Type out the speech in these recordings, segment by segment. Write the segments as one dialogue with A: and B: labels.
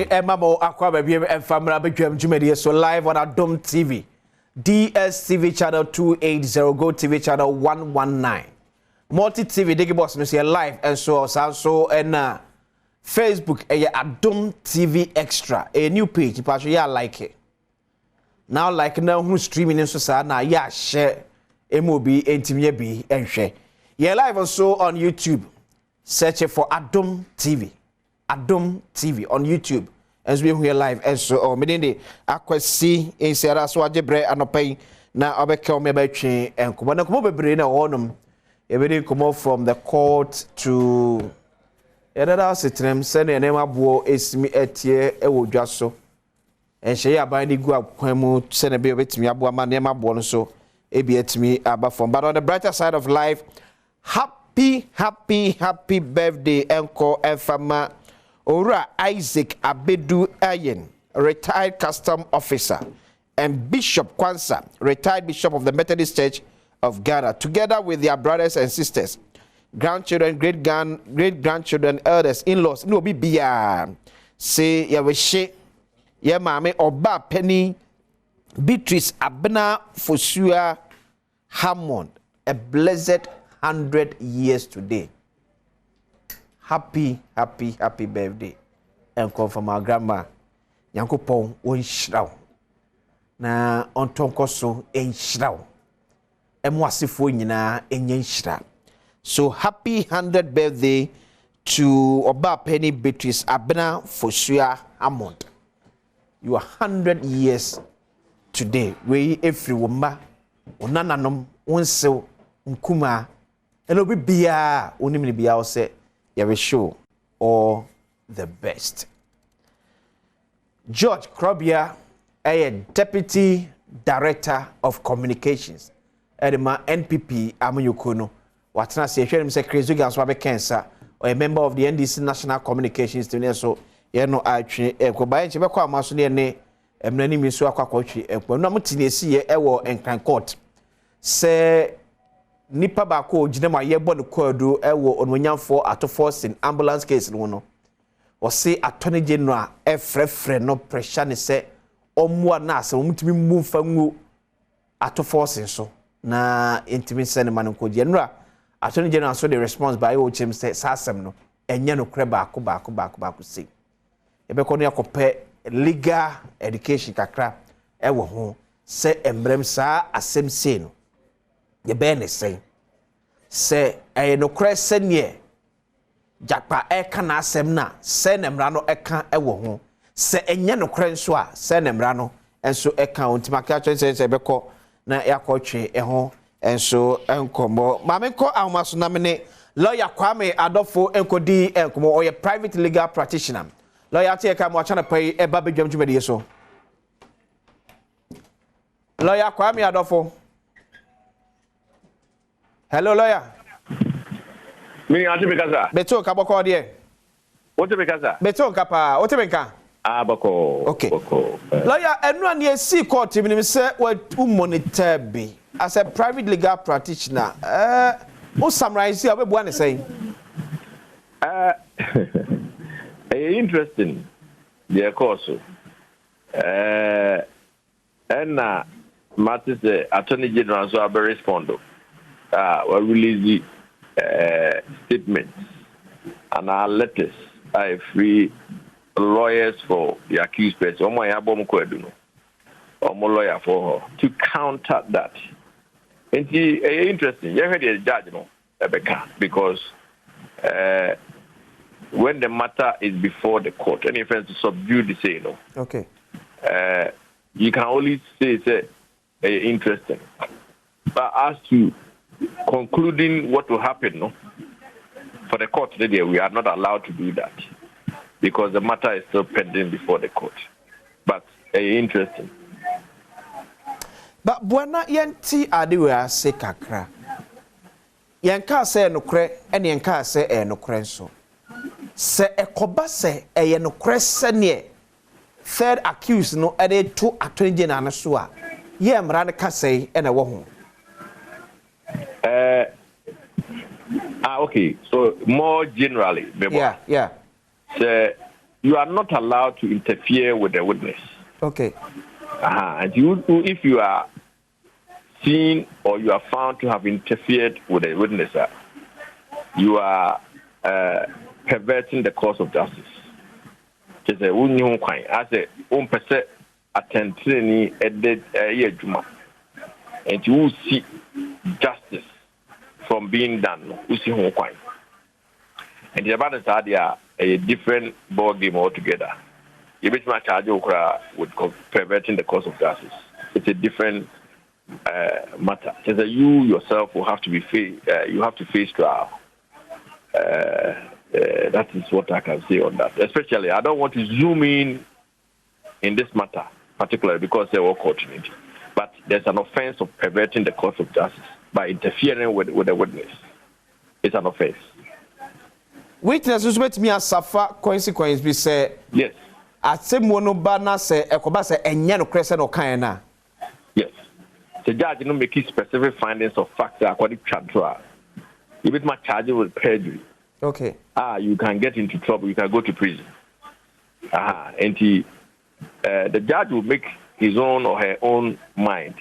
A: Emamo akwa baby and family bedroom Jumedi so live on Adom TV. DSTV channel 280, Go TV channel 119. Multi TV Diggy Boss no see live and so and Facebook Adom TV Extra, a new page, but yeah like it. Now like now who streaming in so now yeah share MOB NTMB and share. Yeah live also on YouTube. Search it for Adom TV. Adom TV on YouTube as we here live and so medende akwasi in Sierra so ajebre anopai na obeka me betwe enkomo na komo bebre na wonum e be komo from the court to edada sitrem sene ene mabuo esimi etie ewo dwaso enhye ya ban di gu akwan mu sene be obetimi abo ama ne mabuo no so e be etimi aba from. But on the brighter side of life, happy birthday enko enfama Ora Isaac Abedu Ayen, retired custom officer, and Bishop Kwanzaa, retired bishop of the Methodist Church of Ghana, together with their brothers and sisters, grandchildren, great-grandchildren, elders, in-laws. No be bia. Say yaweshe, ya mame oba penny, Beatrice Abena Fosua Hammond, a blessed 100 years today. Happy birthday. And come from our grandma. Yankopon won shroud. Na ontonkoso en shroud. Emwasifo nyina enyen shroud. So happy 100th birthday to Oba Penny Beatrice Abena Fosua Hammond. You are 100 years today. We every woman onananom onsew nkuma eno bibia onimni bia o se you will show all the best. George Krobia, a Deputy Director of Communications, Edema NPP Amunyukono, Watana Session, Secretary Ganswabe Cancer, or a member of the NDC National Communications Team. So, Yano Archie, Ekobai, Chebeko Masuni, Emnani Misua Kwachi, Equanamutini, see Ewo and Cran Court. Say, nipa bako jinema yebo no kwadu ewo onwanyamfo atofo in ambulance case no no o se attorney general efrefre no pressure ne se omwa na ase omutimi mumfa ngu atofo so na intimi sene man ko general attorney general so the response by o chim say sasem no enye no kre baako say ebeko no yakope legal education kakra ewo ho se embrem sa asem sei no ye be ne say no cresse nie japa eka na asem na se nemra no eka ewo ho se enye no krenso a se nemra no enso eka ontimaka twese beko na yakotwe ho enso enkomo mamenko ahomaso na mene lawyer Kwame Adofo enkodi enkomo oye private legal practitioner lawyer atieka mo achana pai eba bedwam dwumadi so lawyer Kwame Adofo. Hello, lawyer.
B: Me ati bekaza.
A: Beto ka boko de.
B: Wote bekaza.
A: Beto ka pa, wote benka.
B: Ah boko.
A: Okay.
B: Boko.
A: Lawyer, enu an ye see court me say what monitor be as a private legal practitioner. O summarize here we ne say.
B: Interesting. The course. And matters the Attorney General so be respond. We release the statements and our letters are free lawyers for the accused person. Omo ya bom ko eduno. Omo lawyer for her to counter that. And it's interesting. You heard the judge no Rebecca because when the matter is before the court, any offense to subdue the say no.
A: Okay.
B: You can only say interesting. But as to concluding what will happen, no, for the court today, we are not allowed to do that because the matter is still pending before the court. But interesting.
A: But buena yenti adiwe se kakra. Yenka se nokre ene yenka se nokre nso. Se ekoba se nokre se ne third accused no ade to attorney general so a ye mra ne ka se ene wo ho.
B: Okay, so more generally,
A: yeah.
B: So you are not allowed to interfere with the witness.
A: Okay.
B: And if you are seen or you are found to have interfered with the witness, you are perverting the course of justice. Just a as a attention and you will see justice from being done. And the about is a different ball game altogether. You bet my charge with perverting the course of justice. It's a different matter. Just that you yourself will have to be you have to face trial. That is what I can say on that. Especially, I don't want to zoom in this matter, particularly because they were opportunity. But there's an offense of perverting the course of justice by interfering with the witness. It's an offense.
A: Witness is with me as suffer consequence. We say
B: yes.
A: At same monobana say ekoba say enya no krese no kan na.
B: Yes. The judge no make specific findings of facts according to trial. If it's my charge with perjury.
A: Okay.
B: You can get into trouble. You can go to prison. And the judge will make his own or her own mind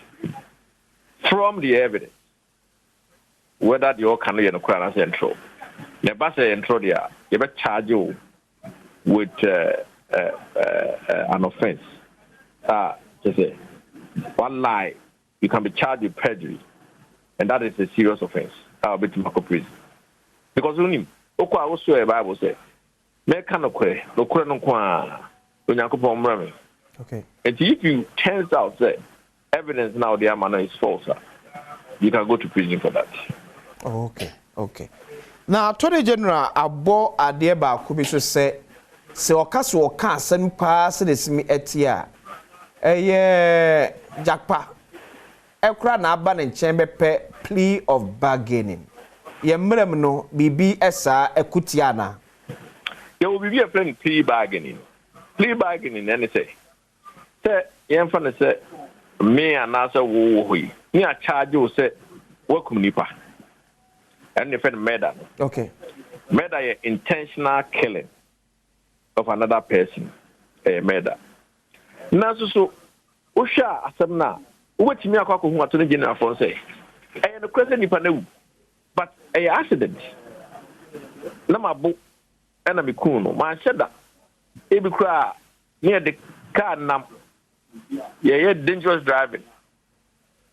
B: from the evidence whether the all can no crime and trouble. The boss intro there, you better charge you with an offense. Just say one lie, you can be charged with perjury, and that is a serious offense. I'll be to Marco prison because only Oko also a Bible say, "Make no kwe, no kwe no kwa, unyakupo umrami."
A: Okay.
B: And if you turns out that evidence now their manner is false, you can go to prison for that.
A: Oh, okay. Okay. Now, Attorney General abo ade ba ko bi so se okaso oka asem pa se desimi etia jakpa ekra na aba ne nchen bepe plea of bargaining ye mrem no bibi esa ekutia na
B: ye will be a friend plea bargaining any say ye mfa ne say me anasa wo hoyi me a charge o say wakum nipa and the friend murder.
A: Okay.
B: Murder is intentional killing of another person. Murder. Now, so Usha Asamna, what me akwa ko hu Attorney General for say. No question nipa na wu. But a accident. Na mabo na me kun no. Man said that e bi kra near the car nam. Yeah, dangerous driving.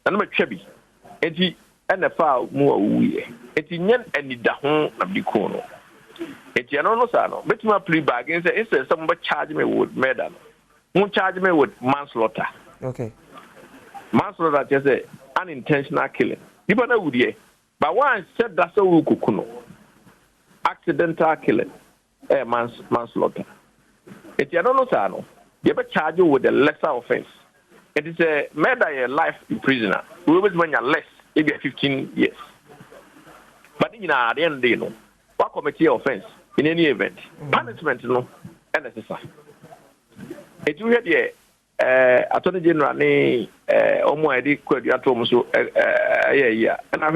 B: Na me twa bi. Enti and the foul more we. It's in any da home of the corner. It's no sano. But my plea bargain says somebody charge me with murder. Won't charge me with manslaughter.
A: Okay.
B: Manslaughter just say unintentional killing. You know would ye. But one said that's a kukuno. Accidental killing. Manslaughter. It's no sano. You ever charge you with a lesser offense. It is a murder a life in prisoner. We always when you're less. Maybe 15 years. But at the end of the day, what committee offense in any event, punishment no, and necessary. If you had the Attorney General, Omo Edi Kwediatom so yeah, and I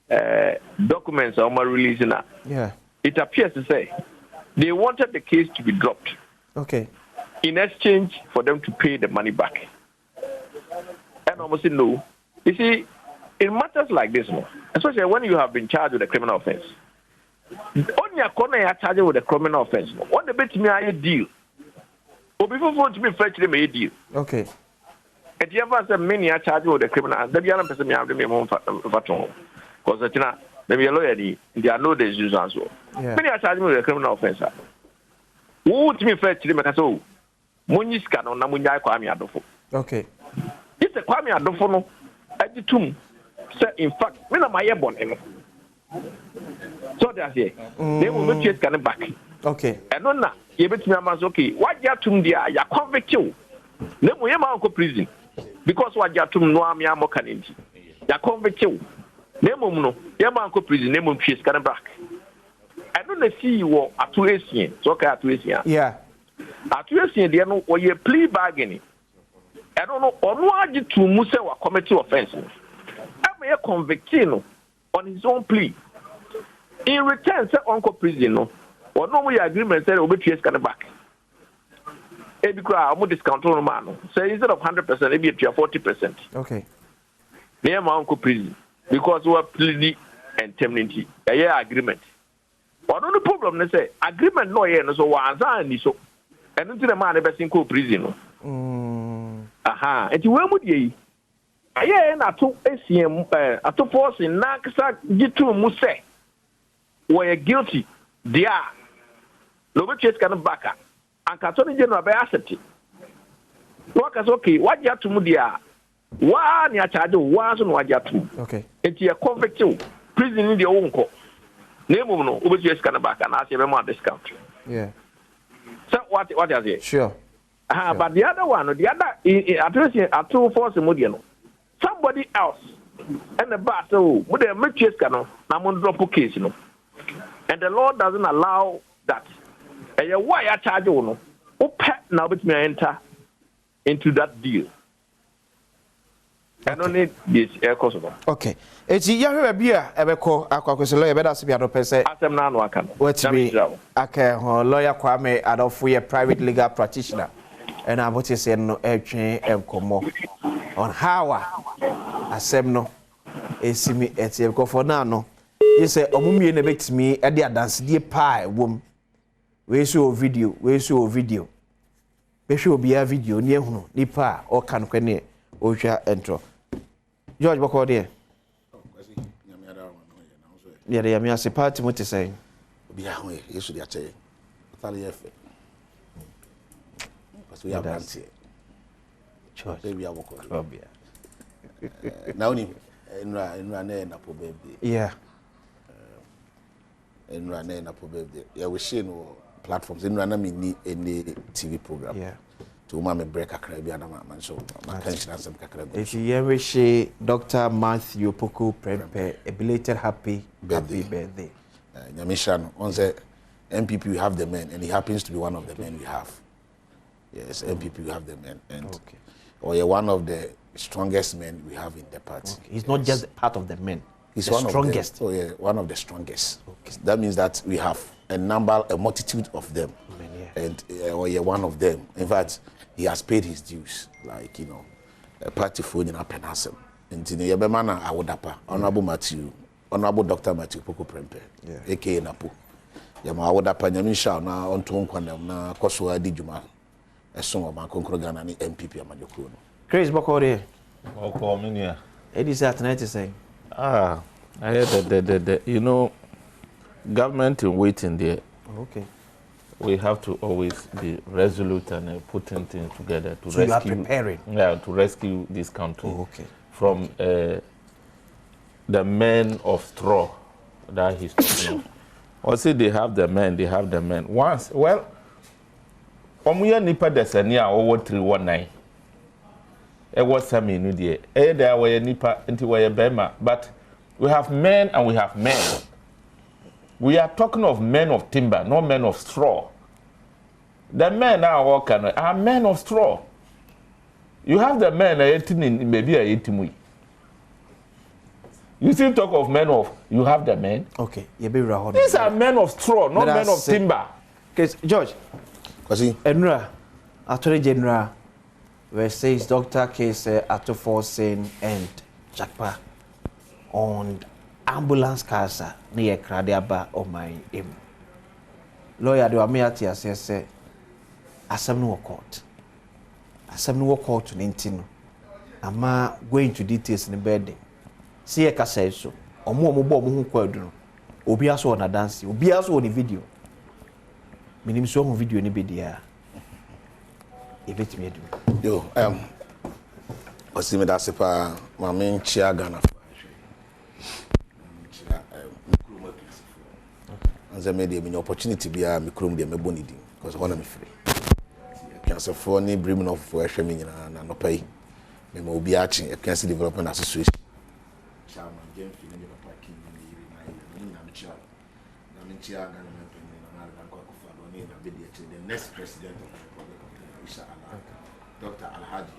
B: heard documents are releasing.
A: Yeah.
B: It appears to say they wanted the case to be dropped.
A: Okay.
B: In exchange for them to pay the money back. And almost no. You see. In matters like this, especially when you have been charged with a criminal offense, on your corner you are charged with a criminal offense. What the bet me a deal? Or before to me fetch them a deal.
A: Okay.
B: And you ever say many are charged with a criminal? The other person me have them home for because maybe a lawyer they are no decisions as well. Many are charged with a criminal offense. Who would me fetch them at all? Munis can on Namunya Kwame Adofo.
A: Okay.
B: It's a Kwame Adofo no. I did too. In fact, when am I born? So that's it. They will not chase can back.
A: Okay.
B: And on that, you bet me, okay. What you to me, you convict you. Then we am prison because what you to no am ya mokaninti. You convict you. Then no, you am prison. Then chase can back. I don't see you at 2 Asian. So okay, at 2 Asian.
A: Yeah.
B: At 2 Asian, they know what you plea bargaining. I don't know. Or no, I did to Musa or committee offense. I'm a convicted on his own plea. In return, say Uncle Prison, Or no more agreement said over to scan back. Because I'm discount on man. So instead of 100%, maybe at 40%.
A: Okay.
B: Near my uncle prison because we are pleading and terminating a year agreement. But on the problem, they say agreement no year, so once I so and until the man ever seen prison. Aha, and you went with ye. A year and I took ACM, I took force in Nakasa, Gitu Muse. Were guilty, they are. Nobody can back up. And Catoni General by asset. Work as okay, what you have to Mudia? One ya charge was on what you have to.
A: Okay.
B: It's a convict prison in the own court. Name no, over just can back and ask everyone discount.
A: Yeah.
B: So what is it?
A: Sure.
B: But the other one, the other addressing a true force Mudiano. Somebody else and the battle with a matrix canoe, Namon drop case, you know. And the law doesn't allow that. And why I charge you no? Now let me enter into that deal. I don't need this air possible.
A: Okay. It's Yahoo Bia, Ebeko, Aquacus lawyer, better to be a person.
B: Asem na no aka.
A: What's me? Okay, lawyer Kwame Adolfo, a private legal practitioner. And I want to say no airtrain and come on how Asem no. Esimi eti for now no. You say omumi na bet me e dey dance dey pie wom. We show video. Be show be a video ni ehunu nipa o kan kwene o hwa entro. George Boko there. Yeah, they are me as a party what to say.
C: Be a way, you should have said. Totally effort. Because we have plans here.
A: George.
C: Baby, I walk
A: on.
C: Now, in Rane, Apple baby.
A: Yeah.
C: In Rane, Apple baby. Yeah, we see no platforms. In Rane, me need any TV program.
A: Yeah.
C: To mama break a Caribbean man, so my pension has some Caribbean.
A: If you ever say Dr. Matthew Poku Prempe, a belated happy birthday.
C: Nyamishan, on the MPP, we have the men, and he happens to be one of the men we have. Yes, MPP, we have the men, and or one of the strongest men we have in the party.
A: Okay. He's not just part of the men. He's
C: the
A: one strongest.
C: Of the, one of the strongest. Okay. That means that we have a multitude of them, and one of them. In fact, he has paid his dues, like a party for in Penasem. And in the Yabemana, I would appa Honorable Dr. Matthew Poku Prempe, aka Napo. Yama I would appa Nyamisha na on to Unquandam na Kosua Dijuma, a song of my Concrogana and MPP Amajokuno.
A: Chris Bokode.
D: Welcome, Minia.
A: It is that night to say.
D: I heard the government in waiting there.
A: Okay.
D: We have to always be resolute and putting things together to
A: so
D: rescue.
A: You are preparing.
D: Yeah, to rescue this country from the men of straw that he's talking of. Also, they have the men. Once, well, Omuya nipa desenia over 319. It was some in the there were nipa into where Bema, but we have men and we have men. We are talking of men of timber, not men of straw. The men are men of straw. You have the men 18 in maybe 18. You still talk of men of, you have the men.
A: Okay,
D: these are men of straw, not men of timber.
A: Okay, George. Enra, Attorney General, where says Dr. Case Atoforsen and Jakpa on ambulance cars near Kradiaba or my aim. Lawyer, do I mean at say, Asam no court. Asam no court to Nintino. Ama going to details in the bed. See a case so. Or more mobile quadro. Obiaso on a dance, Obiaso on the video. Minim so on video ni bedia. If it me do.
C: Yo, Osime da sepa, my main chair Ghana. As I made an opportunity to be a microom de mebonidi, because one of free. Cancer for any briming of for Shaming and no pay. We will be acting a cancer development association. Chairman James Parking the next president of the Republic of Dr. Alhaji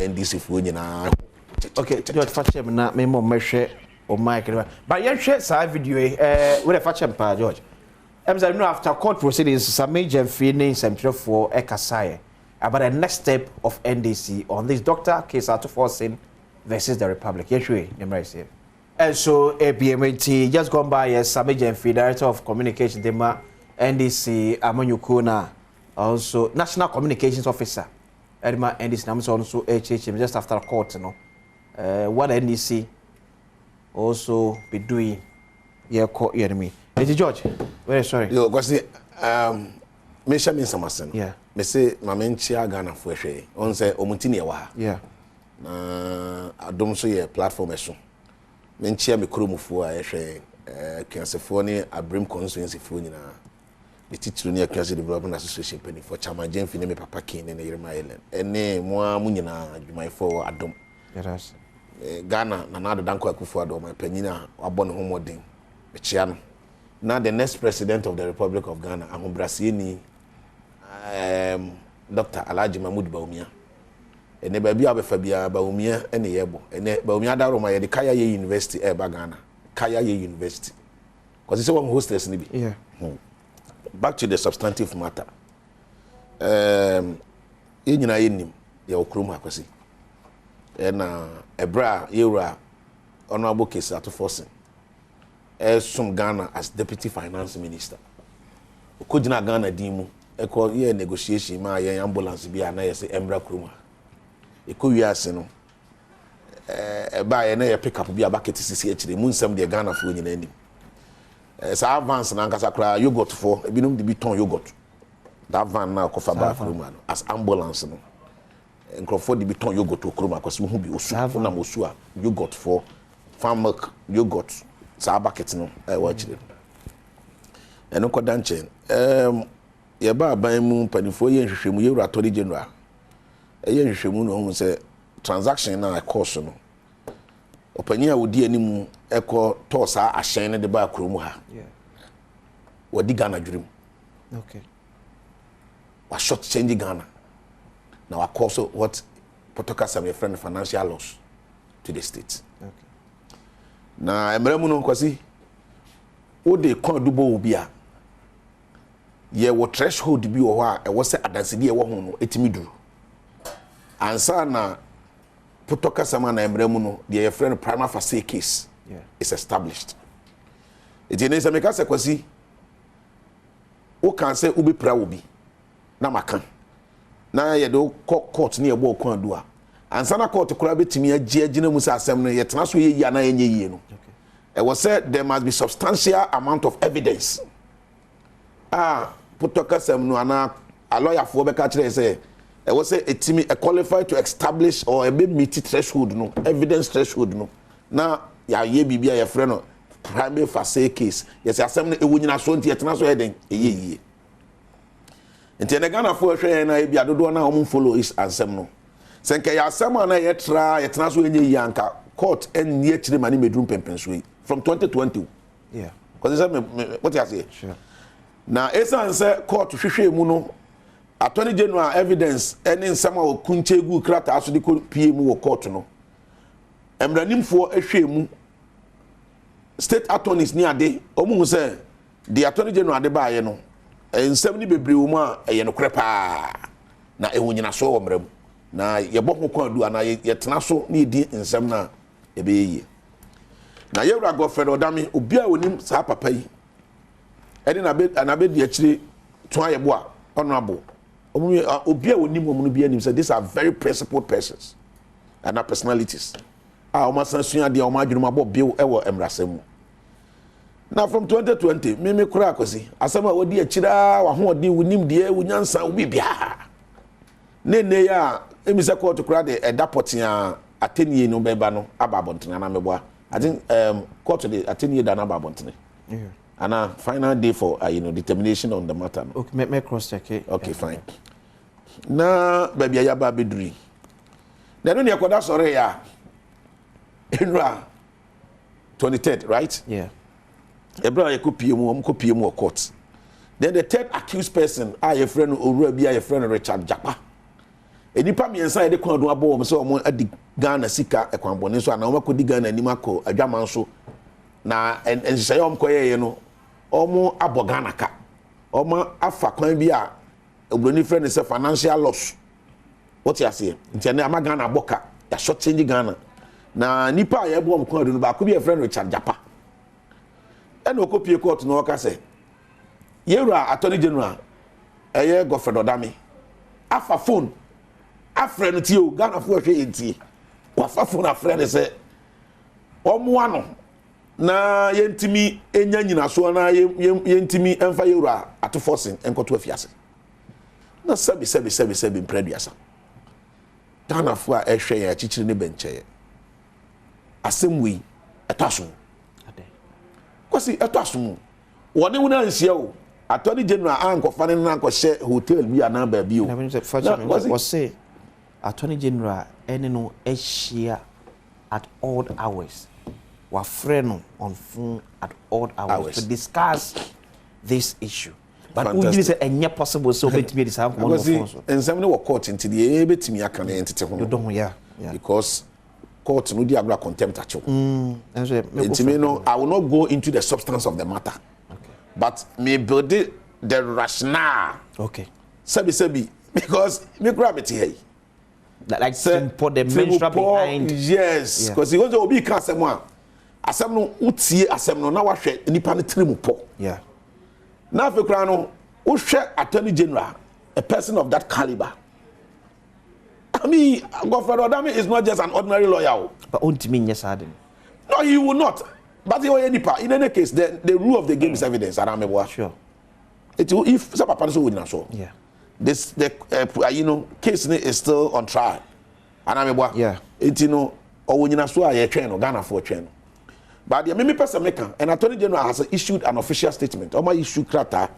C: and this if we
A: okay, George Fatchem na me mo mehwe o mic. But you share side video with a Fatchem pa George. After court proceedings, some major feelings and for Ekasaye about the next step of NDC on this doctor case out of forcing versus the Republic. Yes, we and so APMT just gone by as some major director of communication, Dema NDC Amanyukuna, also National Communications Officer. Edma NDC Namso also HHM just after court, you know. What NDC also be doing court enemy. Lady George, very sorry.
C: Yo, because me share me some asen.
A: Yeah.
C: Me say my men chia Ghana for hwe. On say omutini wa.
A: Yeah.
C: Na Adom so ye platform eso. Men chia me kromufo a hwe kansefo ni Abrim constituency fo nyina. The titulu ni Cancer Development Association penny for Chama Jemfi me papa kin ne Yerema Island. Ene mo mu nyina adwumai for Adom.
A: Yes.
C: Ghana na na danko akufo Adom panyina wabɔ ne homodin. Me chia no. Now the next president of the Republic of Ghana, Brasini, Dr. Alhaji Mahmoud Bawumia. And the baby abe Fabia Bawumia and the Yebo. And the Bawumia Daroma, the Kaya University, Ghana. Kaya University. Because it's one hostess, Nibi.
A: Yeah.
C: Back to the substantive matter. Inina yenim, ya okruma kwasi. And Ebra, Yura, honorable case at forcing. Some Ghana as deputy finance minister. Okojina Ghana dimu eko ye negotiation ma ye ambulance bi na ye se Embra Kruma. Eko wi ase no ba ye na ye pick up bi abaket sisi akire mu nsam de Ghana fo nyina anim. Sa advance na nkasa kra yogurt for ebinum de bi ton yogurt. That van na ko fa ba Kruma no as ambulance no. Nkrofo de bi ton yogurt to Kruma kwase hu bi osu na mosu a yogurt for farm milk yogurt. Sa bucket no watch it eno ko danchen ye ba ban mu panifo ye nhwehwemu ye Attorney General ye nhwehwemu no hu se transaction na course no opanya wodi animu eko to sa ahyen ne de ba kromu ha wodi Ghana dwurim
A: okay
C: wa short change Ghana now of course what protocol some friend financial loss to the state.
A: Okay.
C: Na emremu no kwasi o de kon dubo obi a ye wo threshold bi wo a e wo se adansedi e wo ho no etimi duru ansa na putoka sama na emremu no de ye friend prima facie case is established it is a meka se kwasi o kan se ubi pra obi na makan na ye do court ni e bo kon adu a ansana court kura betimi agina mu sa asem no yetena so ye yi na yenye yi no it was said there must be substantial amount of evidence putoka sem no ana a lawyer for be ka kire say it was say etimi qualified to establish or a meet threshold no evidence threshold no na ya ye bibia ye frɛ no prime facie case yes asem no ewu nyina so nti yetena so heden eyi nti na Ghana for hwɛ na bia dodo na om follow is ansem no senke ya asema na yetra yetena so enye yanka court en nie chire mani medrum pempenso from 2020
A: yeah
C: because what you say
A: sure
C: na esa say court hwehwe mu no Attorney General evidence eni nsama o kunchegu krata aso de PM wo court no emranimfo ehwe mu state attorneys ni ade omu say the Attorney General ade ba ye no ensam ni bebre wo mu a ye no krepa na ehonyina so wo mram na ye bɔ ko adu ana ye tena so na edi nsɛm na ye be yi na ye wura Godfred Odami obi a onim sa papa yi edi na be di akire to aye bo a honorable obi a onim omu bi anim say these are very principled persons and personalities o ma san sua de o ma adwuma bɔ bill e wo emrasem na from 2020 me kura akosi asema wodi akira wa ho odi wonim de wonyansa obi bia ne ya emisa court kura de edapotia atenie no beba no ababontena na meboa I think court de atenie da na ababontene and final day for determination on the matter no.
A: Okay, me cross check it.
C: Okay, fine. Na baby ayaba beduri na no ne akoda sore ya enra 23rd, right?
A: Yeah.
C: Ebra ye kopie mu court. Then the third accused person your friend Owura bi your friend Richard Japa. Enipa miensa ye de kon do abo so omo adi Ghana sika ekwanbone so ana omo kodi Ghana anima ko adwaman so na enhyɛ yom koye ye no omo abo Ghana ka Oma afa kwan bi a obroni friend is a financial loss. What you say? Nti na ama Ghana boka, ya short change Ghana. Na nipa a yebo omkwan do no ba ko bi a friend Richard Japa. E na okopie court no ka say. Yewura Attorney General eye Godfred Odami. Afa phone. Afre no ti o Ghana fo hwe enti. Wa fa phone afre ne say omo ano na yentimi enya nyina so na yentimi emfa Yewura ato forcing enkoto afiase. Na sebi mpreduasa. Ghana fo a ehwe ya chichiri ne benche. Asem wi etaso. Ade. Kwasi etaso. Wone wona ansia o. Attorney General anko fane na anko she hotel bi ana ba bi o.
A: Na say Attorney General ene no ehia at odd hours. Wa friend on phone at odd hours to discuss this issue. But we did say enye possible so betimi this have one phone so.
C: Ensem ne wo court into the betimi aka na entete ho.
A: Don't yeah.
C: Because court no di agro contempt acho. Intimi no I will not go into the substance of the matter. Okay. But me build the rationale.
A: Okay.
C: Sebi because me grab it here.
A: Like simple the mention behind.
C: Yes, because he was obi ka asem a asem no utie asem no na wahwe nipa ne trimu po.
A: Yeah.
C: Na fe kra no wo hwe Attorney General, a person of that caliber. I mean, Godfred Odami is not just an ordinary lawyer.
A: But ultimately, yes, I didn't.
C: No, he will not. But in any case, the rule of the game is evidence.
A: Sure.
C: If some papa so win so.
A: Yeah.
C: This case is still on trial.
A: Yeah.
C: It or when you so a train or Ghana for train. But the meme person maker and Attorney General has issued an official statement. Oma issue krata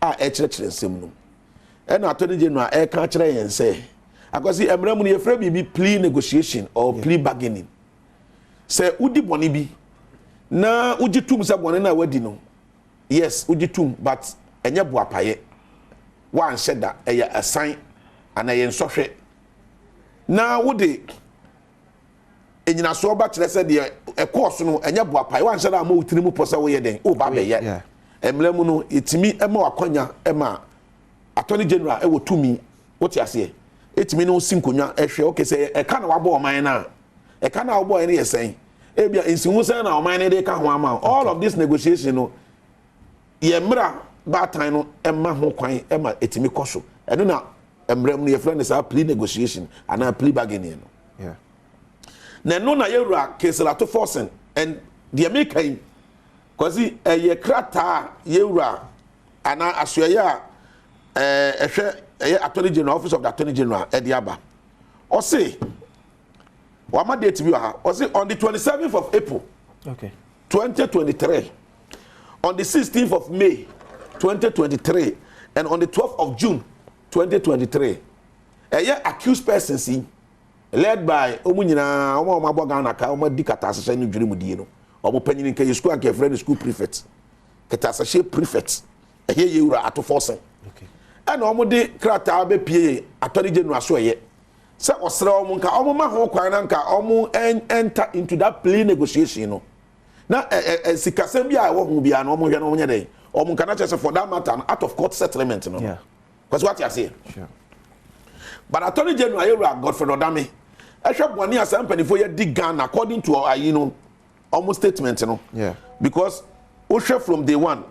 C: echere and Attorney General can't try and say because the emremu ye frame be plea negotiation or plea bargaining. Say udi boni bi na uji tum say boni na wadi no. Yes, uji tum but enye boapaye. One said that a sign and a yen na wudi enyina so ba kire se de e course no enye boapaye wan said that mo utirimu posa we den o ba be ye. Emremu no itimi ema wakonya ema Attorney General e wo tumi what you say etimi no sinkonya ehwe okay say e ka na wabo oman na e ka na wabo ene yesen e bia ensimu say na oman ne de ka ho ama all of this negotiation no ye mra ba time no emma ho kwan ema etimi koso eno na emrem no ye friend say plea negotiation and a plea bargaining no
A: yeah
C: na no na Yewura case la to forcing and the American cause ye krata Yewura ana asoya Attorney General, Office of the Attorney General, Ediaba. Or say, what my date we are? Or say on the 27th of April, 2023, on the 16th of May, 2023, and on the 12th of June, 2023, a year accused person led by Omunina, Omo Mabogana, Omo Dikatas, and Jurimudio, Omo Penny K school and friend school prefect, Katasashe prefect, a year you are at forcing. And omode krata be pie Attorney General so ye se osra omo nka omo ma ho kwan na nka omo enter into that plea negotiation no na sikasem bia wo hu bia no omo hwe no omo nyede omo nka na chese for that matter out of court settlement no
A: yeah
C: because what you say
A: sure
C: but Attorney General Yewura Godfred Odami ehwe boni asam panifo ye dig Ghana according to almost statement no
A: yeah
C: because Osha from day one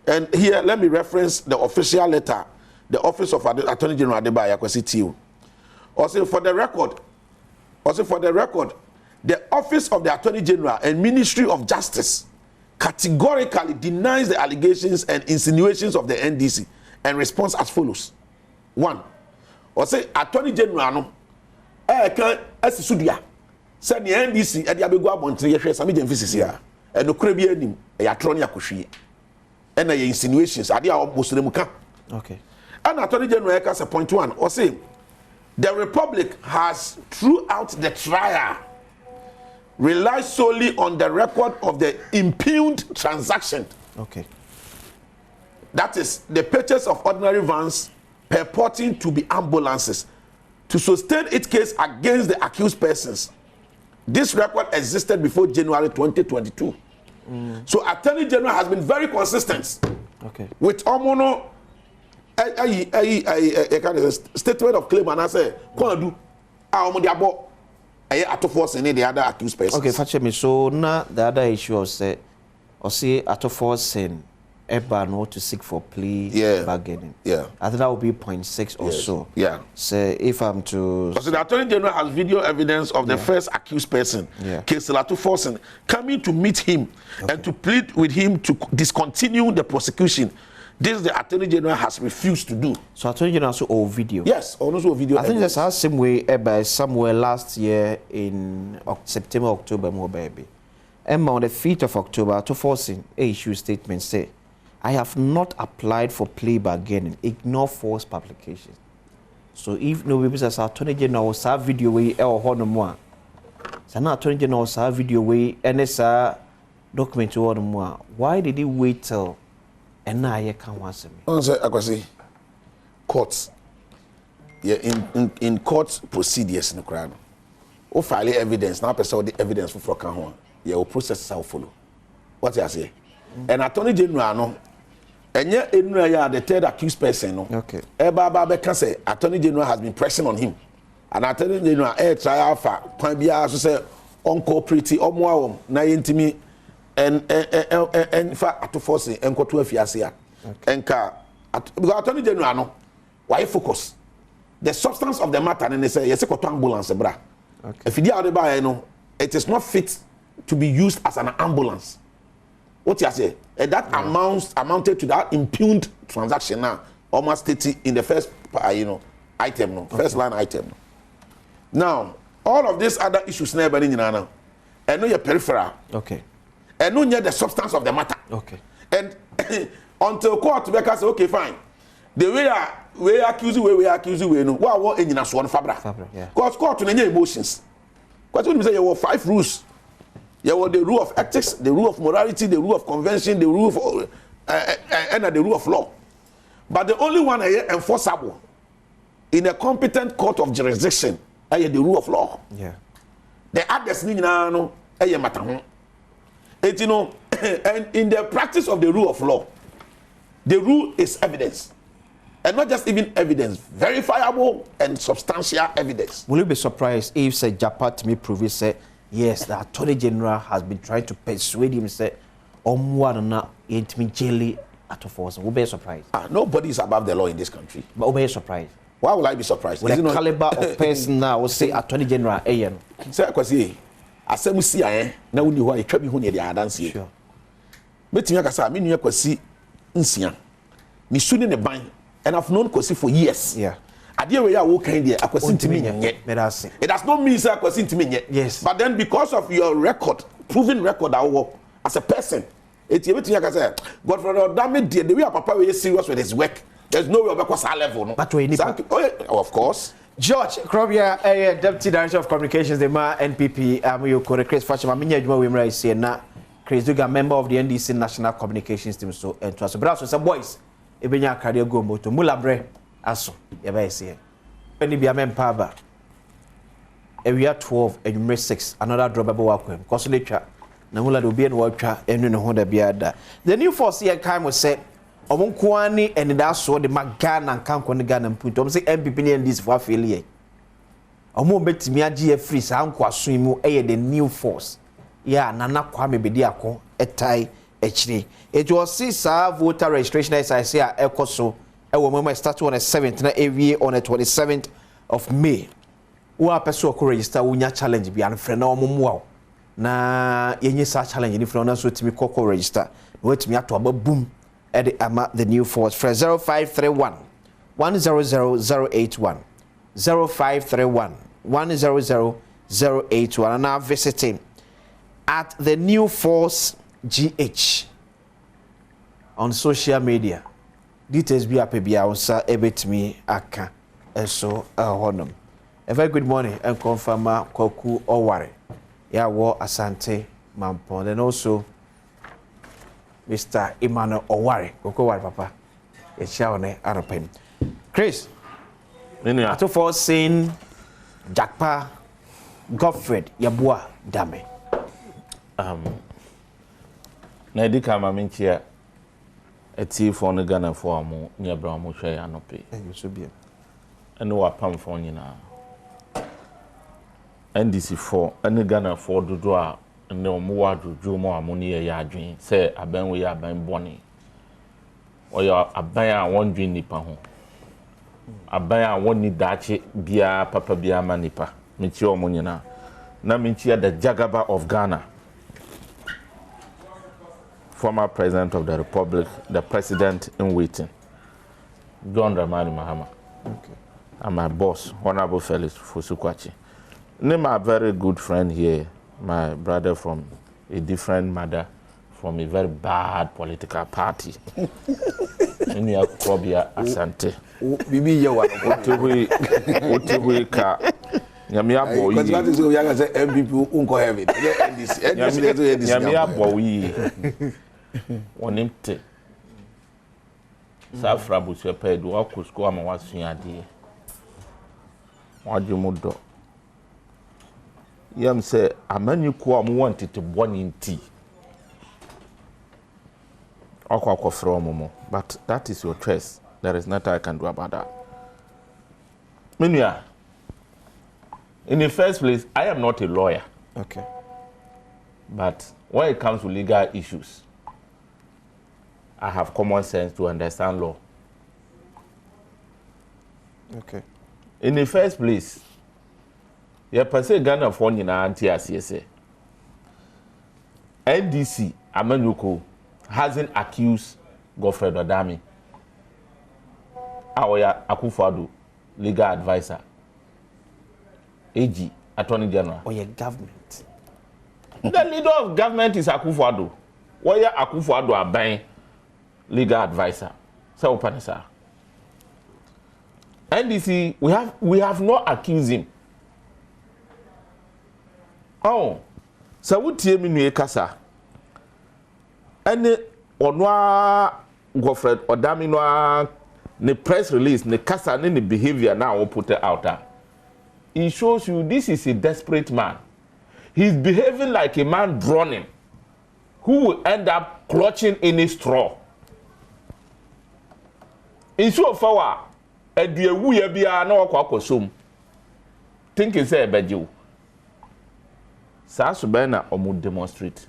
C: and here let me reference the official letter. The Office of Attorney General Adeba Yakwesi Tio. Also for the record, the Office of the Attorney General and Ministry of Justice categorically denies the allegations and insinuations of the NDC and responds as follows. 1. Also Attorney General no can asisudia said the NDC at the abegu abontre ye hwe sami jemfisisi a enokura bi anim e yatro ne akohwie e na ye insinuations ade a obosremu ka.
A: Okay.
C: And Attorney General Eka say point 1 or say the Republic has throughout the trial relied solely on the record of the impugned transaction.
A: Okay.
C: That is the purchase of ordinary vans purporting to be ambulances to sustain its case against the accused persons. This record existed before January 2022. So Attorney General has been very consistent.
A: Okay.
C: With Omono, a kind of statement of claim, and I say, Kwadu, Omo Diabo, I to force any the other accused persons.
A: Okay, fetch me. So now the other issue was or say to force in Eba no to seek for plea bargaining.
C: Yeah.
A: I think that would be 0.6 or so.
C: Yeah.
A: So if I'm to...
C: So the Attorney General has video evidence of the first accused person, Keselatu Forsen, coming to meet him and to plead with him to discontinue the prosecution. This the Attorney General has refused to do.
A: So Attorney General also owe video?
C: Yes, also video
A: I think that's the same way Eba somewhere last year in September, October, more baby. Emma on the 5th of October, to forcing a issue statement say, I have not applied for plea bargaining. Ignore false publications. So if no people say Attorney General was a video way or honor more, so now Attorney General was a video way and it's a document or more. Why did he wait till and now you can't answer me?
C: I can say courts. Yeah, in court procedures in the crowd. Or file evidence now. Person the evidence for can yeah, will process how follow. What I say? And Attorney General no. And yet, the third accused person, no.
A: Okay.
C: Eba can say Attorney General has been pressing on him, and Attorney General trial for point be so say uncooperative or more na intimi and for to force and go to a fiasia. And because Attorney General no, why focus the substance of the matter and they say yes, go to ambulance bra. If you are the no, it is not fit to be used as an ambulance. What you say? That amounted to that impugned transaction now, almost stated in the first, item, no, first line item. Now, all of these other issues never in now, and know your peripheral.
A: Okay.
C: And know the substance of the matter.
A: Okay.
C: And until court to say, okay, fine. The way we accuse you, no, what in your swan fabra.
A: Yeah.
C: Because court to any emotions. Because when you say there were 5 rules. There was the rule of ethics, the rule of morality, the rule of convention, the rule of and the rule of law. But the only one enforceable in a competent court of jurisdiction is the rule of law.
A: Yeah.
C: The others no matter. And and in the practice of the rule of law, the rule is evidence. And not just even evidence, verifiable and substantial evidence.
A: Will you be surprised if say Japan to me prove say yes, the Attorney General has been trying to persuade him say Omwana intimi jelly at force? Will be surprised.
C: Nobody is above the law in this country.
A: But will be surprised.
C: Why would I be surprised?
A: With the caliber of person now will say Attorney General Ayen.
C: Say kwasi asem si na woni ho atwa bi ho ne dia adanse.
A: Sure.
C: Betimi akasa me nua kwasi nsia. Me suni ne ban and I've known kwasi for years.
A: Yeah.
C: Ade we ya wo kan dia akwasi ntimi nye. It does not mean say akwasi ntimi nye.
A: Yes.
C: But then because of your record, proven record as a person, it you betimi akasa Godfather damn the way papa we serious with his work. There's no way about that level, no.
A: But we need
C: of course.
A: George Krobia, Deputy Director of Communications, the NPP, you correct Chris Fashima, Minya we may say na Chris Duga, member of the NDC National Communications Team, so and to us. But also some boys, Ebenya Cardio Gombo to Mulabre, Aso, Yaba say. When you be a member, we are 12 and you make 6, another drop welcome. Because later, Namula will be in water and you know what the beard. The new force here time was said. Omonkwani and that's so the Magana and Kankon Ghana and put say MPP and this for failure. Omo betimi agi free sa nkwa swim the new force. Yeah, Nana Kwame Bediako etai echiri. It was this voter registration as I say ekoso e wo mama start on the 7th na every on the 27th of May. Wo apeso ko register unya challenge bi an frɛ na omomo na yenye sa challenge ni frɛ na so timi kokko register. No timi ato aba boom. The new force for 0531 100-081 0531 100-081 and now visiting at the new force GH on social media. Details be up on sir ebetmi aka so honum. A very good morning and confirm Koku Oware. Ya wo Asante Mampon and also Mr. Emmanuel Oware, Oware Papa, a shower Arapen. Chris, to for saying Jackpa Godfred Yabua Dame.
D: Nadika Maminchia eti for no Ghana for amu nya bra mo hwe ya no pe
A: so bia
D: ene wa pam for nyina NDC for ene Ghana for dodo a ene omo wa dodo mo amu ne ya adwen se aban we ya aban boni oya aban a won dwen nipa ho aban a won ni dache bia papa bia ma nipa mechi omo nyina na mechi the Jagaba of Ghana, former president of the republic, the president in waiting, John Dramani Mahama.
A: Okay.
D: And my boss, Honorable Felix Fosukwachi. Name a very good friend here, my brother from a different mother, from a very bad political party. In your Krobia Asante.
C: Bibi Yawa.
D: Otewe ka. Nyamia boy.
C: Because what is so young as MPP unko heaven.
D: Nyamia boy. Onimte. Safra busu pe do akusko ama wasua ade. Wajumudo. Yam say amanyuko am wanted to born in tea. From but that is your choice. There is nothing I can do about that. Minya, in the first place, I am not a lawyer.
A: Okay.
D: But when it comes to legal issues, I have common sense to understand law.
A: Okay.
D: In the first place, you per se Ghana for anti-CSA. NDC, Amanuko, hasn't accused Godfrey Odami, our Akufo-Addo legal advisor, AG, Attorney General.
A: Or your government.
D: The leader of government is Akufo-Addo. Why Akufo-Addo are buying legal advisor? So, Panessa. NDC, we have not accused him. Oh, so what do you mean, Kasa? Any onwa Godfrey Odami no the press release, the Kasa, the behavior now we put it out. It shows you this is a desperate man. He's behaving like a man drowning, who will end up clutching in a straw. In so far, a dear we be a no quackosum. Think it's a bad you. Sasubena or would demonstrate.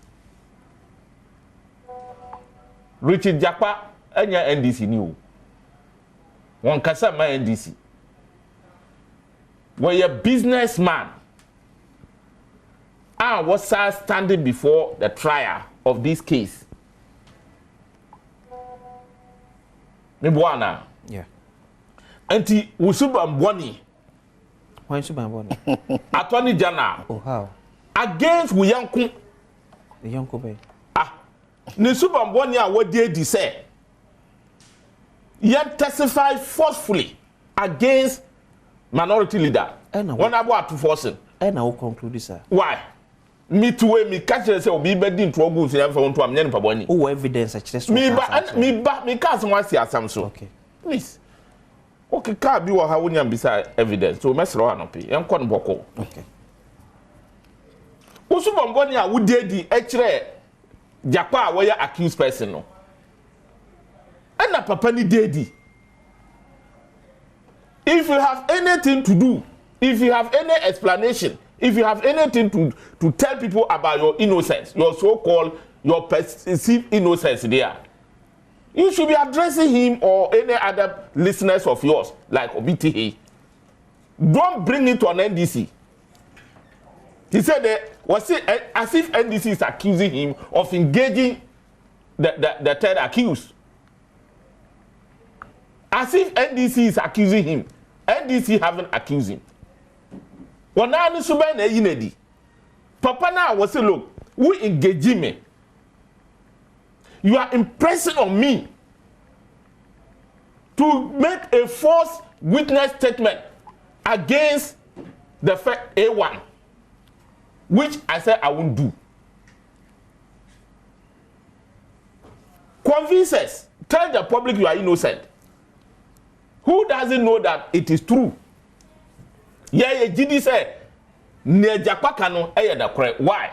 D: Richard Japa and your NDC knew. One kasa my NDC. Were a businessman. I was standing before the trial of this case. Mibwana.
A: Yeah.
D: Anti Usuba Mbwani.
A: Why Usuba Mbwani?
D: Attorney General.
A: Oh, how?
D: Against Wuyanku.
A: The young Kobe.
D: Nisuba Mbwani a what did he say? Yet testify forcefully against minority leader. One about to force him.
A: And I will conclude this, sir.
D: Why? Me too, me catch say obi be din trouble say for to am nyen paboni.
A: Oh, evidence actually.
D: Me can't want see asam so.
A: Okay.
D: Please. Okay, ka bi wo ha wonya bisa evidence. So mesro anope. En kon boko.
A: Okay.
D: Usu bomboni a wo dedi e kire Japa a where accused person no. And a papa ni dedi. If you have anything to do, if you have any explanation, if you have anything to tell people about your innocence, your so-called, your perceived innocence there, you should be addressing him or any other listeners of yours, like OBTE. Don't bring it to an NDC. He said that, was it as if NDC is accusing him of engaging the third accused. As if NDC is accusing him. NDC haven't accused him. Wana suba na yinedi. Papa na was say, look, who engage me? You are impressing on me to make a false witness statement against the A1, which I said I won't do. Convince us. Tell the public you are innocent. Who doesn't know that it is true? Yeah, GD said, why?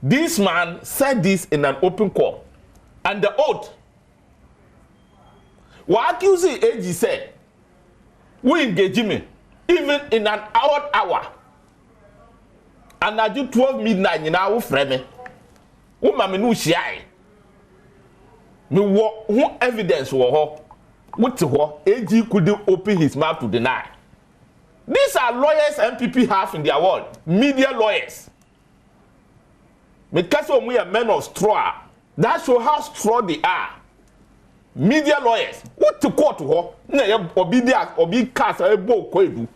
D: This man said this in an open court, and the oath What accuse AG said, we engage me even in an hour. And I do 12 midnight in our frame. Woman, no shy. Me what who evidence war what AG couldn't open his mouth to deny. These are lawyers MPP have in their world, media lawyers. Because we are men of straw, that shows how straw they are. Media lawyers, what to court to her? Obi cast a bow kwedu.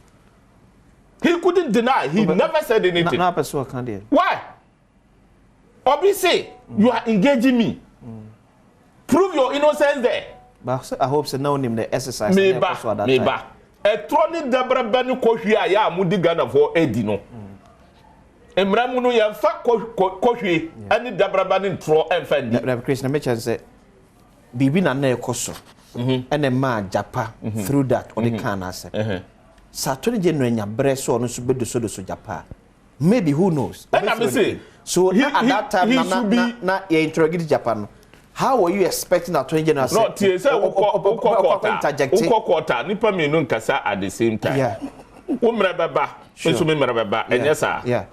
D: He couldn't deny, he never said anything. Why? Obi say, you are engaging me. Prove your innocence there.
A: But I hope so. No name the exercise.
D: Maybe. A troni Debra Benu Koshia ya Mudigana for Edino. Emramuno ya fa Koshi any Debra Banin tro and Fendi.
A: Christian Mitchell said, Bibi na ne koso. And a man Japa through that on the can answer. Saturday January breast or no subedo so Japa. Maybe who knows?
D: And I say,
A: so at that time, not interrogated Japan. How were you expecting that 20 January?
D: No, quarter. Nipa me no nkasa at the same time. Yeah. Umrebeba, so me mrebeba. And yes, sir.
A: Yeah.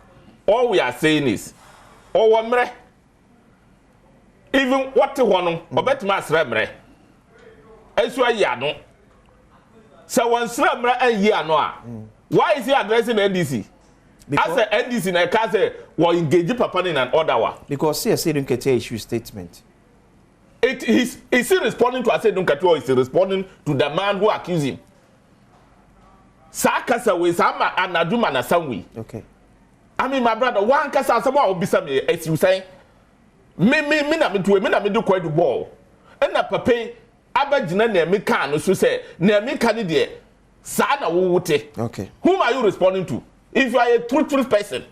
D: All we are saying is, wamre. Even what the one, obet mas remre. Eswa ya no. So one remre and ya no. Why is he addressing NDC? As the NDC na ka say we engage papa in an order wa.
A: Because CSA don't get issue statement.
D: Is he responding to Ase Dunkatu or is he responding to the man who accused him? Sakasa we sama anaduma na samwi.
A: Okay.
D: I mean, my brother, one kasa someone will be some as you say. Me na me do quite the ball. And na pape abajina ne me can so say ne me can de sa na wo wote.
A: Okay.
D: Whom are you responding to? If you are a truthful person,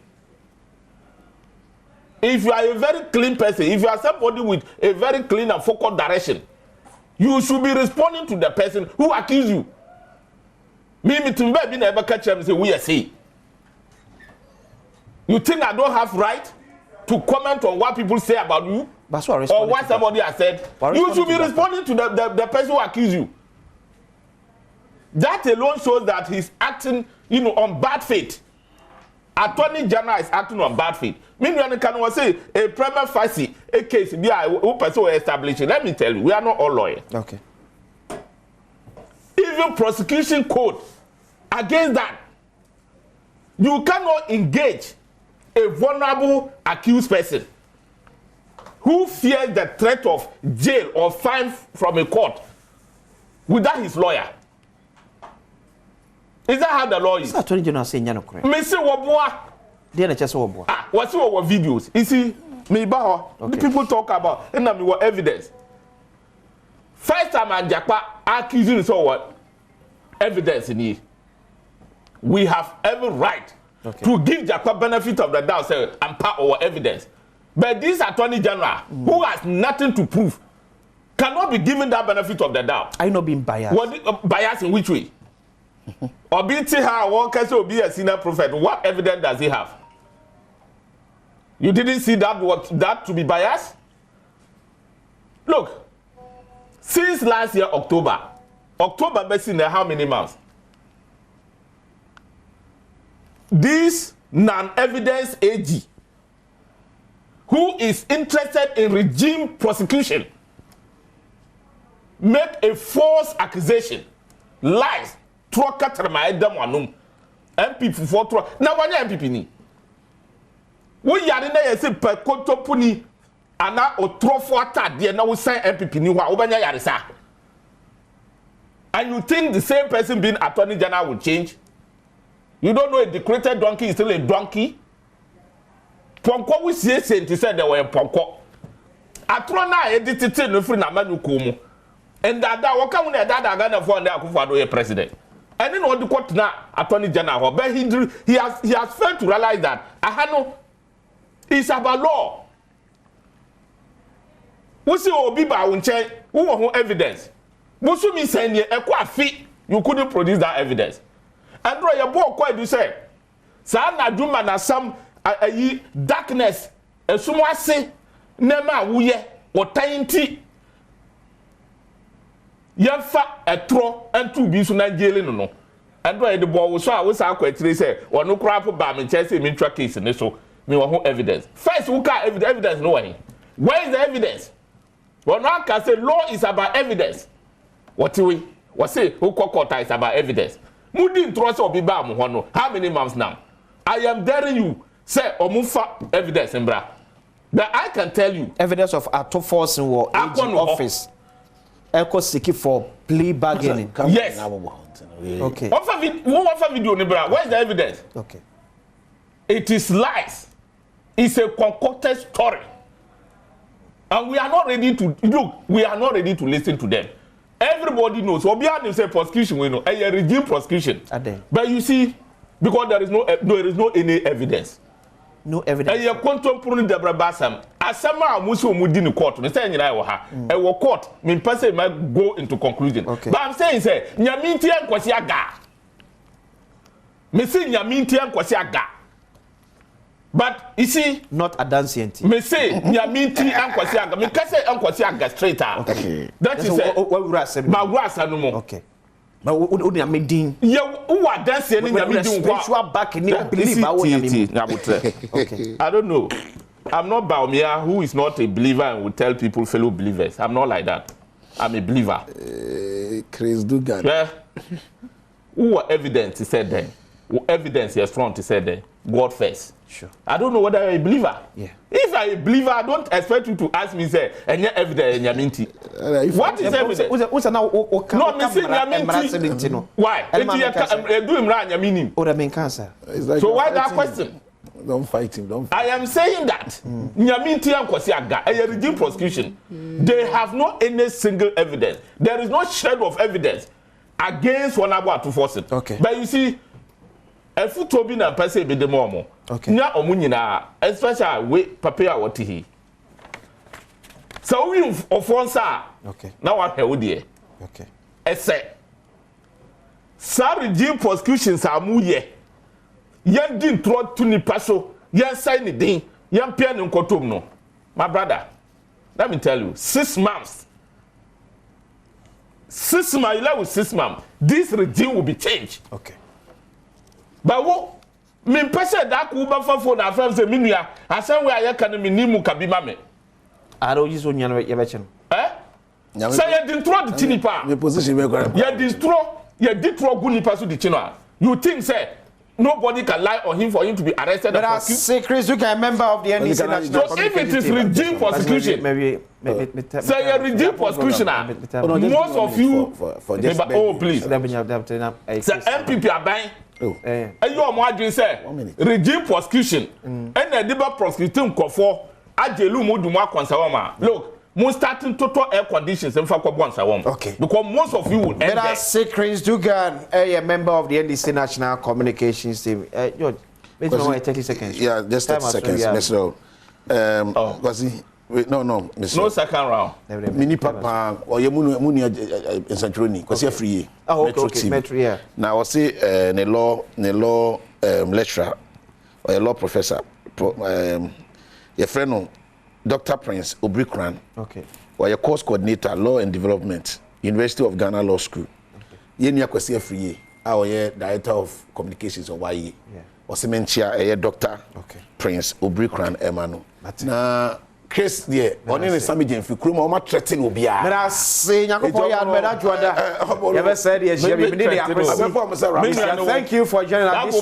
D: if you are a very clean person, if you are somebody with a very clean and focused direction, you should be responding to the person who accused you. Me to be never catch them and say we are say. You think I don't have right to comment on what people say about you? Or what somebody has said? You should be responding to the person who accused you. That alone shows that he's acting, on bad faith. Attorney General is acting on bad faith. Meanwhile, can say a prima facie a case be who person established. Let me tell you, we are not all lawyers.
A: Okay.
D: Even prosecution code against that, you cannot engage a vulnerable accused person who fears the threat of jail or fine from a court without his lawyer. Is that how the law is?
A: Attorney General saying no correct.
D: Me say woboa.
A: Dey na chese woboa.
D: What's our videos? You see, me ba the people talk about and me what evidence. First time Anjapa accusing so what evidence in here. We have every right to give Japa benefit of the doubt, say and part our evidence. But this Attorney General who has nothing to prove cannot be given that benefit of the doubt.
A: Are you not being biased?
D: What biased in which way? Or be one case will be a senior prophet. What evidence does he have? You didn't see that to be biased? Look, since last year October based how many months? This non-evidence AG who is interested in regime prosecution make a false accusation, lies. Troka terma Adom wanum MP for tro na wanya MPP ni wo yare na yesi pe kotopuni ana otrofo atade na wo san MPP ni ho a wo banya yare sa. And you think the same person being Attorney General will change? You don't know a decorated donkey is still a donkey? Ponko we see senti said they were ponko atro na editete no free na manuko mu and that waka mu na that Ghana for na Akufo-Addo ye president. And then what the court now, Attorney General, but he has failed to realize that Ahano is about law. We see Obiba unche, who want evidence. Musu mi send ye ekwa fi, you couldn't produce that evidence. And bro, your boy quite you say, sa na duma na some darkness, esumwa se nema wuye, otainti. Yemfa etro entu bi so na jele no. And why the boy was so I kwetire say or no crap ba me chese me twa case ne so me wo evidence. First who can evidence no way. Where is the evidence? Well, now can say law is about evidence. What we say who court is about evidence. Mudin trust or be bam no. How many months now? I am daring you say omufa evidence embra. That I can tell you
A: evidence of auto force in war office. Echo seeking for plea bargaining.
D: Yes.
A: Okay.
D: What video nebra? Where is the evidence?
A: Okay.
D: It is lies. It's a concocted story. And we are not ready to look, we are not ready to listen to them. Everybody knows. Obiano say prosecution, we know, a regime prosecution. But you see, because there is no any evidence.
A: No evidence.
D: A quantum prune Debra Bassam. As sama musu mudin court, the saying I will have a court, mean person might go into conclusion.
A: Okay.
D: But I'm saying, say, Nyaminti and Kwasiaga. Me say Nyaminti and Kwasiaga. But you see,
A: not a dancing.
D: Me say Nyaminti and Kwasiaga. Me can say Kwasiaga straight out. Okay. That is
A: what we are saying.
D: My words are no more.
A: Okay. But what you mean?
D: Yeah, who are dancing in Nyaminti?
A: Spiritual back in you believe
D: Okay. I don't know. I'm not Baumia, who is not a believer and will tell people fellow believers. I'm not like that. I'm a believer.
C: Chris Dugan.
D: Yeah. Who are evidence? He said then. Who evidence is strong? He said then. God first.
A: Sure.
D: I don't know whether I'm a believer.
A: Yeah.
D: If I'm a believer, I don't expect you to ask me, say, and your evidence in Nyaminti. What is evidence?
A: What's now?
D: No, me say Nyaminti. Why? Do him right, Nyamini.
A: Or I mean cancer.
D: So why that question?
C: Don't fight him. Don't fight
D: I am saying that Nyaminti and Kwasiaga, a regime prosecution, they have no any single evidence. There is no shred of evidence against one about to force it.
A: Okay.
D: But you see, if you told me that person be the more.
A: Okay.
D: Nya omunyina, especially we prepare what he. So we offense.
A: Okay.
D: Now what he would here.
A: Okay.
D: Ese. Sa regime prosecutions are mu ye. Yan din tro to ni paso, yan sign the din, yan pia ni nkotom no. My brother, let me tell you, 6 months. 6 months, you with 6 months. This regime will be changed.
A: Okay.
D: But what? Me pese da ku ba fa phone afem se minua asan we aye kan me nimu ka bi ma me.
A: I don't use onya ye be chen.
D: Say you destroy the tinipa.
C: Me position me correct.
D: You destroy good nipa so the chino. You think say nobody can lie on him for him to be arrested and
A: prosecuted? Say Chris, you can member of the NDC National.
D: So if it is regime prosecution, say a regime prosecution, most of you, oh please, say MPP are buying. And you are more say regime prosecution and the deba prosecuting for Ajelu Moduma Consawama. Look, most starting total air conditions and Fakwa Bonsawam. Okay. Because most of you will end. Let us
A: say Chris Dugan, a member of the NDC National Communications team. George, maybe 30 seconds.
C: Yeah, just 30 seconds. Mr. No, Mr.
D: No second round.
C: Mini Papa or Yamuni in Santroni, because you're free.
A: Oh, okay. Metro, yeah.
C: Now, I'll say a law lecturer or a law professor, your friend, Dr. Prince Obrikran,
A: okay,
C: or your course coordinator, Law and Development, University of Ghana Law School. Yenya kwesi free. Our director of communications or YE. Or Sementia, Dr. Prince Obrikran Emmanuel. Na Chris, dear, on any summit in Fukruma, or my threatening will be. But I say, never said yes. Thank you for joining us.